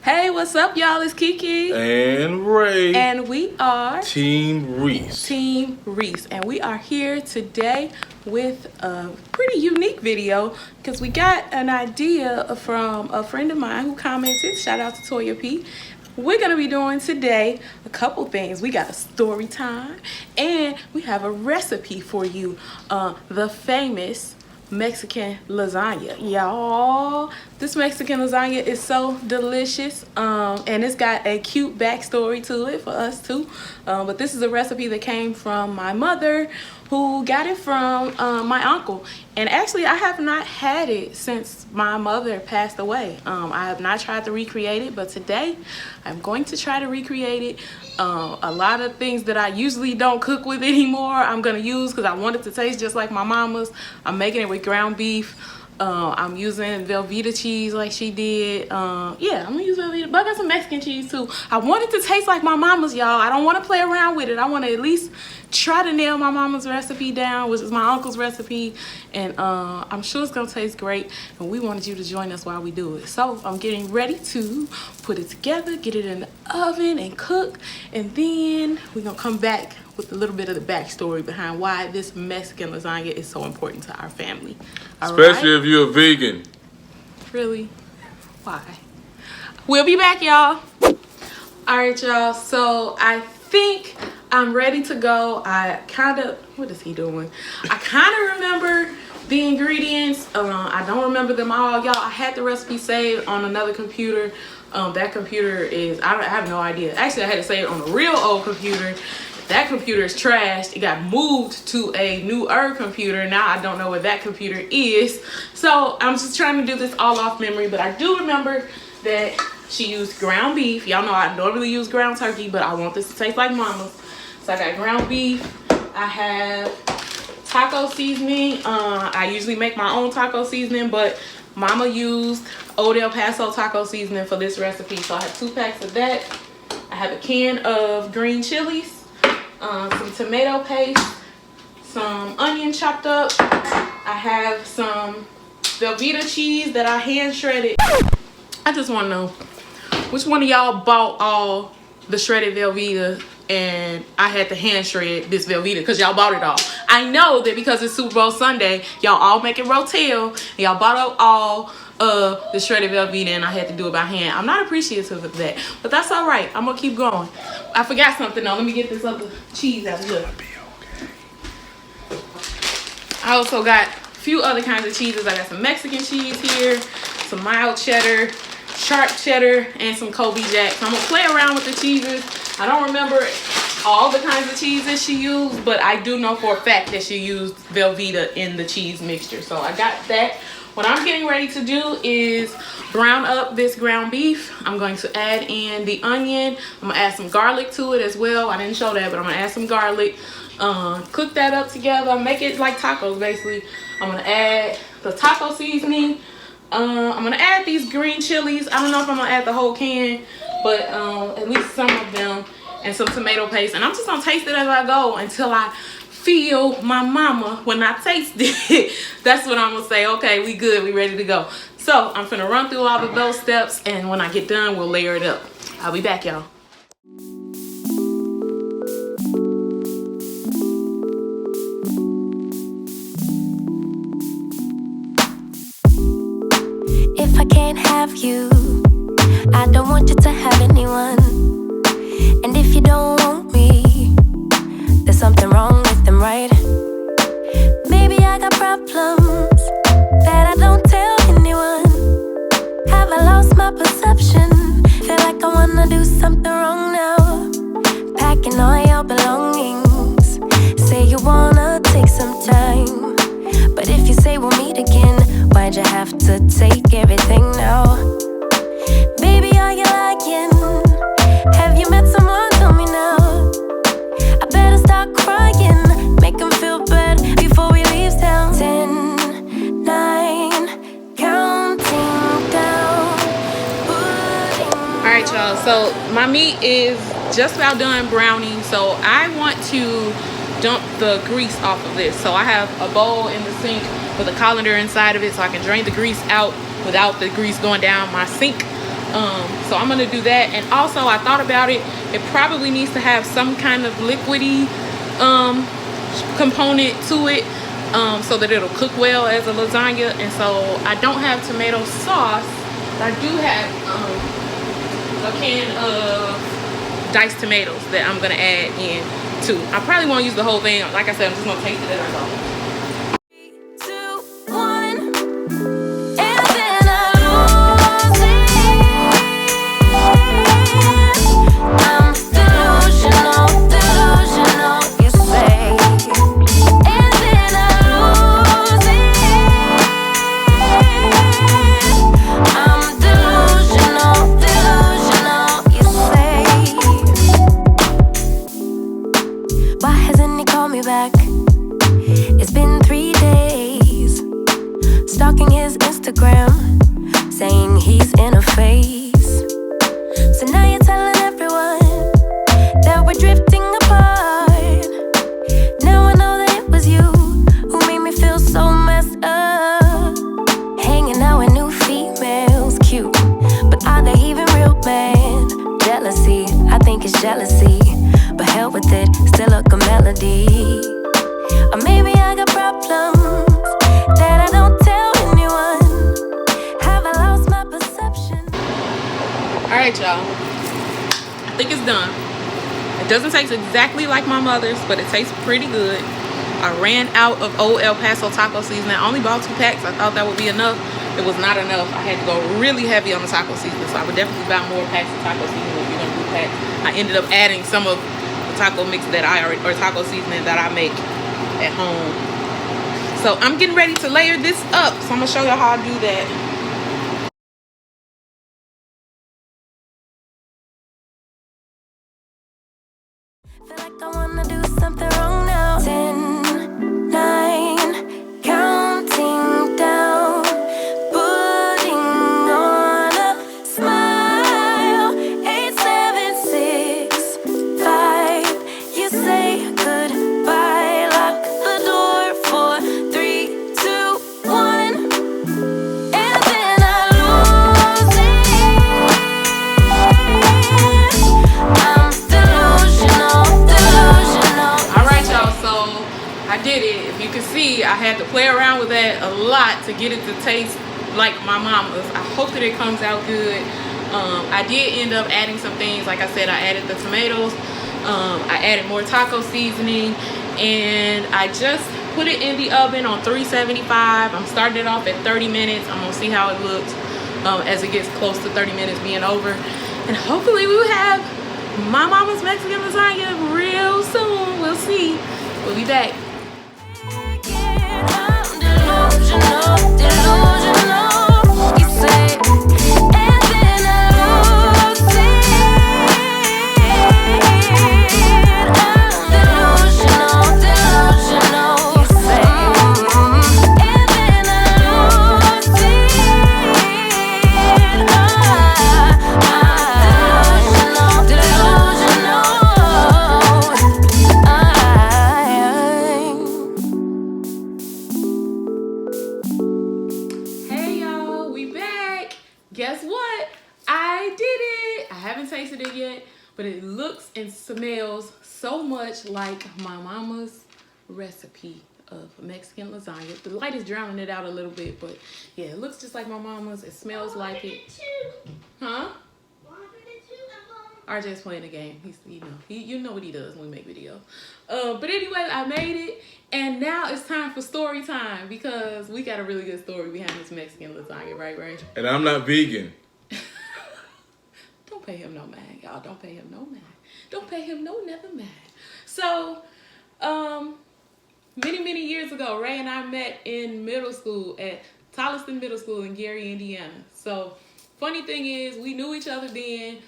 Hey, what's up, y'all? It's KeKe and Ray, and we are Team Reese. And we are here today with a pretty unique video because we got an idea from a friend of mine who commented. Shout out to Toya P. We're gonna be doing today a couple things. We got a story time and we have a recipe for you, the famous Mexican lasagna. Y'all, this Mexican lasagna is so delicious, and it's got a cute backstory to it for us too, but this is a recipe that came from my mother, who got it from my uncle. And actually I have not had it since my mother passed away. I have not tried to recreate it, but today I'm going to try to recreate it. A lot of things that I usually don't cook with anymore I'm gonna use because I want it to taste just like my mama's. I'm making it with ground beef. I'm using Velveeta cheese like she did. Yeah, I'm gonna use Velveeta, but I got some Mexican cheese too. I want it to taste like my mama's, y'all. I don't want to play around with it. I want to at least try to nail my mama's recipe down, which is my uncle's recipe, and I'm sure it's gonna taste great, and we wanted you to join us while we do it. So I'm getting ready to put it together, get it in the oven and cook, and then we're gonna come back with a little bit of the backstory behind why this Mexican lasagna is so important to our family. Especially if you're a vegan. Really? Why? We'll be back, y'all. All right, y'all. So I think I'm ready to go. What is he doing? I kind of remember the ingredients. I don't remember them all, y'all. I had the recipe saved on another computer. That computer is, I have no idea. Actually, I had to save it on a real old computer. That computer is trashed. It got moved to a newer computer. Now I don't know where that computer is. So I'm just trying to do this all off memory. But I do remember that she used ground beef. Y'all know I normally use ground turkey, but I want this to taste like mama's. So I got ground beef. I have taco seasoning. I usually make my own taco seasoning, but mama used Old El Paso taco seasoning for this recipe. So I have 2 packs of that. I have a can of green chilies. Some tomato paste, some onion chopped up. I have some Velveeta cheese that I hand shredded. I just want to know which one of y'all bought all the shredded Velveeta and I had to hand shred this Velveeta because y'all bought it all. I know that because it's Super Bowl Sunday, y'all all making rotel and y'all bought up all the shredded Velveeta and I had to do it by hand. I'm not appreciative of that, but that's all right. I'm gonna keep going. I forgot something though. Let me get this other cheese out here. I also got a few other kinds of cheeses. I got some Mexican cheese here, some mild cheddar, sharp cheddar, and some Kobe Jack. So I'm gonna play around with the cheeses. I don't remember all the kinds of cheeses she used, but I do know for a fact that she used Velveeta in the cheese mixture. So I got that. What I'm getting ready to do is brown up this ground beef. I'm going to add in the onion. I'm gonna add some garlic to it as well. I didn't show that, but I'm gonna add some garlic. Cook that up together. Make it like tacos, basically. I'm gonna add the taco seasoning. I'm gonna add these green chilies. I don't know if I'm gonna add the whole can, but at least some of them, and some tomato paste. And I'm just gonna taste it as I go until I feel my mama when I taste it. That's what I'm gonna say. Okay, we good, we ready to go. So I'm gonna run through all of those steps, and when I get done, we'll layer it up. I'll be back, y'all. If I can't have you, I don't want you to have anyone. And if you don't want me, there's something wrong with them, right? Maybe I got problems that I don't tell anyone. Have I lost my perception? Feel like I wanna do something wrong now. Packing all your belongings. Say you wanna take some time, but if you say we'll meet again, why'd you have to take everything now? Baby, are you lying? Have you met someone? Tell me now. I better start crying, make them feel bad before we leave town. 10, 9, counting down. Alright, y'all, so my meat is just about done browning, so I want to dump the grease off of this. So I have a bowl in the sink with a colander inside of it so I can drain the grease out without the grease going down my sink. So I'm gonna do that. And also I thought about it. It probably needs to have some kind of liquidy component to it, so that it'll cook well as a lasagna. And so I don't have tomato sauce, but I do have a can of diced tomatoes that I'm gonna add in too. I probably won't use the whole thing. Like I said, I'm just gonna taste it as I go. 3, 2, 1, and then I lose it. I'm delusional, delusional, you say. And then I lose it. I'm delusional, delusional, you say. Why hasn't he called me back? It's been 3 days. Stalking his Instagram, saying he's in a phase. So now you're telling everyone that we're drifting apart. Now I know that it was you who made me feel so messed up. Hanging out with new females, cute, but are they even real, man? Jealousy, I think it's jealousy, but hell with it, still a good melody. Or maybe I got problems that I don't tell anyone. Have I lost my perception? All right, y'all. I think it's done. It doesn't taste exactly like my mother's, but it tastes pretty good. I ran out of old El Paso taco seasoning. I only bought 2 packs. I thought that would be enough. It was not enough. I had to go really heavy on the taco seasoning, so I would definitely buy more packs of taco seasoning if you're gonna do packs. I ended up adding some of the taco mix that or taco seasoning that I make at home. So I'm getting ready to layer this up. So I'm gonna show y'all how I do that. Feel like I wanna do something wrong now. 10, 9, counting down, putting on a smile. 8, 7, 6, 5. You say goodbye, lock the door for 3, 2, 1, and then I lose it. I'm delusional, delusional. All right, y'all. So I did it. If you can see, I had to play around with that a lot to get it to taste like my mama's. I hope that it comes out good. I did end up adding some things. Like I said, I added the tomatoes. I added more taco seasoning, and I just put it in the oven on 375. I'm starting it off at 30 minutes. I'm gonna see how it looks as it gets close to 30 minutes being over, and hopefully we will have my mama's Mexican lasagna real soon. We'll see. We'll be back. I'm delusional, delusional, you say, and then I lose it. I'm delusional, delusional, you say, and then I lose it. I'm delusional, Hey y'all, we back. Guess what? I did it. I haven't tasted it yet, but it looks and smells so much like my mama's recipe of Mexican lasagna. The light is drowning it out a little bit, but yeah, it looks just like my mama's. It smells like it. Huh? RJ's playing the game. He's, you know what he does when we make videos. But anyway, I made it, and now it's time for story time because we got a really good story behind this Mexican lasagna, right, Ray? And I'm not vegan. Don't pay him no mind, y'all. Don't pay him no mind. Don't pay him no never mind. So, many years ago, Ray and I met in middle school at Tolliston Middle School in Gary, Indiana. So, funny thing is, we knew each other then.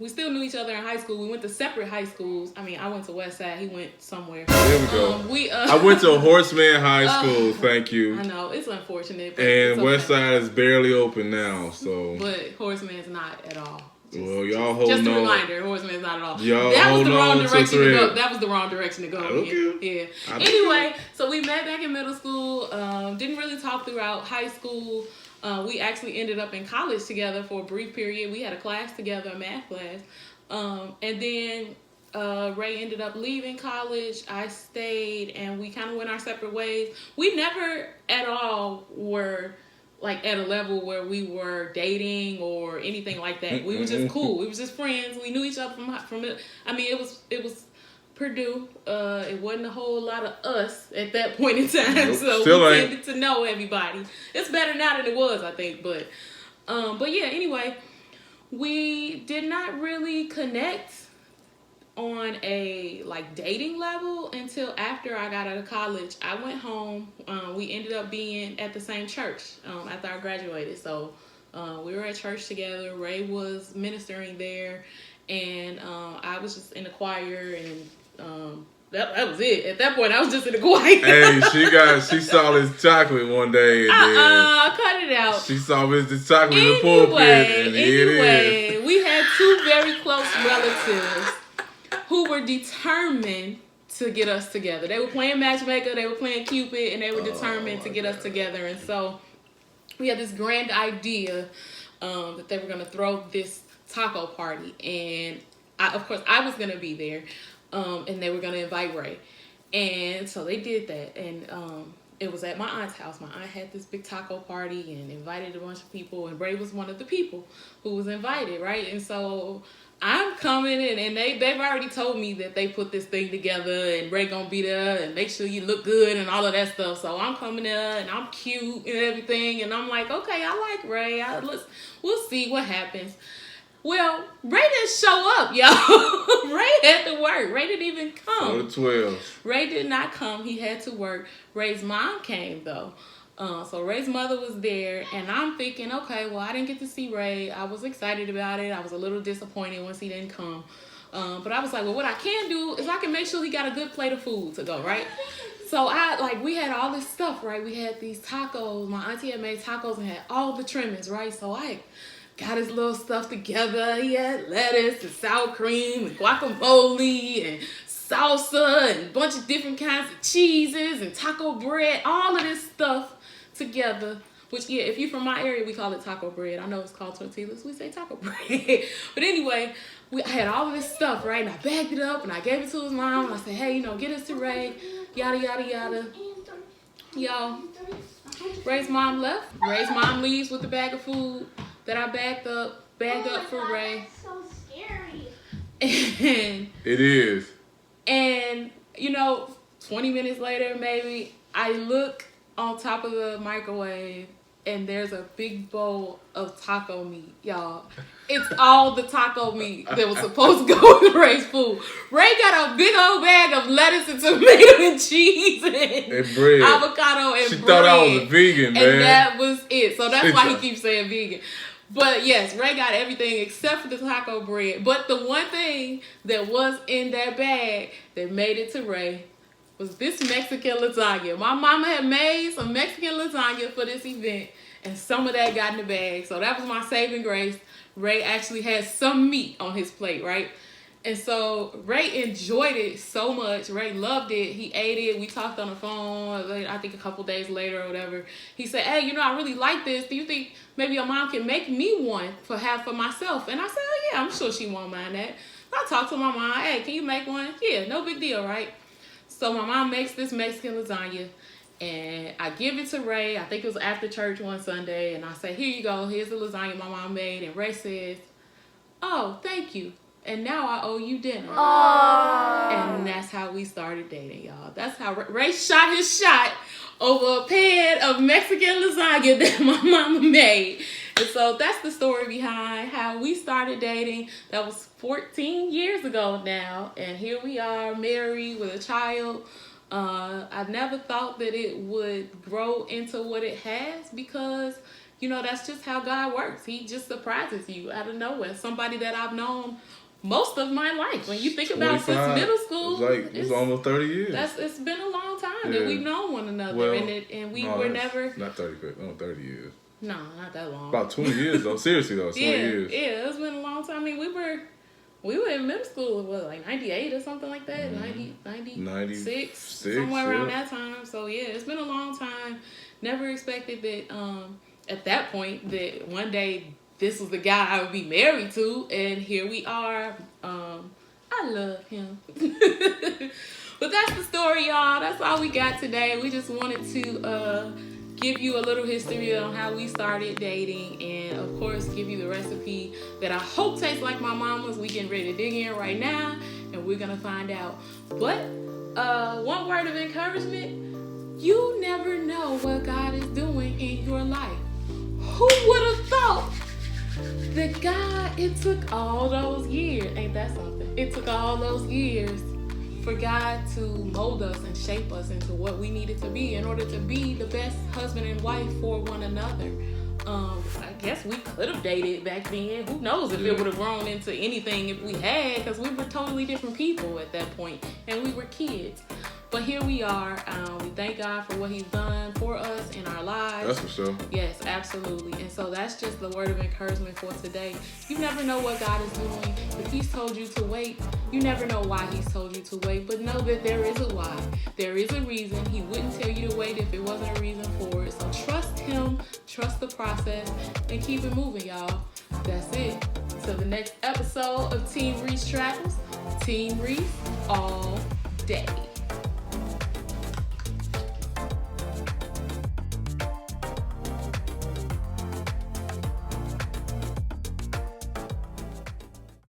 We still knew each other in high school. We went to separate high schools. I mean, I went to West Side. He went somewhere. There we go. I went to Horseman High School. Thank you. I know. It's unfortunate. But And it's okay. West Side is barely open now, so. But Horseman's not at all. Well, y'all hold on. Just a reminder, Horseman's not at all. Y'all that was the hold wrong on to direction to go. thread. That was the wrong direction to go. Okay. Yeah. Anyway, so we met back in middle school. Didn't really talk throughout high school. We actually ended up in college together for a brief period. We had a class together, a math class. And then Ray ended up leaving college. I stayed, and we kind of went our separate ways. We never at all were like at a level where we were dating or anything like that. We were just cool. We were just friends. We knew each other from I mean, it was Purdue. It wasn't a whole lot of us at that point in time, Nope. so Still we ain't. tended to know everybody. It's better now than it was, I think. But yeah. Anyway, we did not really connect on a like dating level until after I got out of college. I went home. We ended up being at the same church after I graduated. So we were at church together. Ray was ministering there, and I was just in the choir, and that was it. At that point, I was just in the choir. Hey, she saw this chocolate one day, and then cut it out. she saw this chocolate in the pulpit, and here it is. We had two very close relatives who were determined to get us together. They were playing matchmaker, they were playing Cupid, and they were determined to get us together. And so we had this grand idea that they were going to throw this taco party. And of course, I was going to be there, and they were going to invite Ray. And so they did that. And it was at my aunt's house. My aunt had this big taco party and invited a bunch of people. And Ray was one of the people who was invited, right? And so I'm coming in, and they've already told me that they put this thing together, and Ray gonna be there and make sure you look good and all of that stuff. So I'm coming there, and I'm cute and everything, and I'm like, okay, I like Ray. We'll see what happens. Well, Ray didn't show up, y'all. Ray had to work. Ray didn't even come. 4 to 12. Ray did not come. He had to work. Ray's mom came though. So Ray's mother was there, and I'm thinking, okay, well, I didn't get to see Ray. I was excited about it. I was a little disappointed once he didn't come. But I was like, well, what I can do is I can make sure he got a good plate of food to go, right? So we had all this stuff, right? We had these tacos. My auntie had made tacos and had all the trimmings, right? So I got his little stuff together. He had lettuce and sour cream and guacamole and salsa and a bunch of different kinds of cheeses and taco bread, all of this stuff together. Which, yeah, if you're from my area, we call it taco bread. I know it's called tortillas. We say taco bread. But anyway, I had all of this stuff, right? And I bagged it up and I gave it to his mom. And I said, hey, get us to Ray. Yada, yada, yada. Y'all, Ray's mom left. Ray's mom leaves with the bag of food that I bagged up for Ray. That's so scary. And It is. And 20 minutes later, maybe, I look on top of the microwave, and there's a big bowl of taco meat, y'all. It's all the taco meat that was supposed to go with Ray's food. Ray got a big old bag of lettuce and tomato and cheese and bread. avocado and She bread. thought I was a vegan, man. And that was it. So that's why he keeps saying vegan. But yes, Ray got everything except for the taco bread. But the one thing that was in that bag that made it to Ray was this Mexican lasagna. My mama had made some Mexican lasagna for this event, and some of that got in the bag. So that was my saving grace. Ray actually had some meat on his plate, right? And so Ray enjoyed it so much. Ray loved it. He ate it. We talked on the phone, I think a couple days later or whatever. He said, hey, I really like this. Do you think maybe your mom can make me one for myself? And I said, oh, yeah, I'm sure she won't mind that. I talked to my mom. Hey, can you make one? Yeah, no big deal, right? So my mom makes this Mexican lasagna, and I give it to Ray. I think it was after church one Sunday, and I say, here you go. Here's the lasagna my mom made. And Ray says, oh, thank you. And now I owe you dinner. Aww. And that's how we started dating, y'all. That's how Ray shot his shot over a pan of Mexican lasagna that my mama made. And so that's the story behind how we started dating. That was 14 years ago now. And here we are, married with a child. I never thought that it would grow into what it has because, that's just how God works. He just surprises you out of nowhere. Somebody that I've known most of my life. When you think about since middle school, It's almost 30 years. It's been a long time that we've known one another, Well, and we were never. Not 30 years. No, not that long. About 20 years though. Seriously though, 20 years. Yeah, it's been a long time. I mean, we were in middle school, like 98 or something like that, 96, somewhere around that time. So yeah, it's been a long time. Never expected that at that point that one day this was the guy I would be married to, and here we are. I love him. But that's the story, y'all. That's all we got today. We just wanted to give you a little history on how we started dating, and of course give you the recipe that I hope tastes like my mama's. We getting ready to dig in right now, and we're gonna find out. But one word of encouragement: you never know what God is doing in your life. Who would have thought that God, it took all those years, ain't that something? It took all those years for God to mold us and shape us into what we needed to be in order to be the best husband and wife for one another. I guess we could have dated back then. Who knows if it would have grown into anything if we had, because we were totally different people at that point, and we were kids. But here we are. We thank God for what he's done for us in our lives. That's for sure. Yes, absolutely. And so that's just the word of encouragement for today. You never know what God is doing. If he's told you to wait, you never know why he's told you to wait. But know that there is a why. There is a reason. He wouldn't tell you to wait if it wasn't a reason for it. So trust him, trust the process, and keep it moving, y'all. That's it. Till the next episode of Team Reese Travels. Team Reese all day.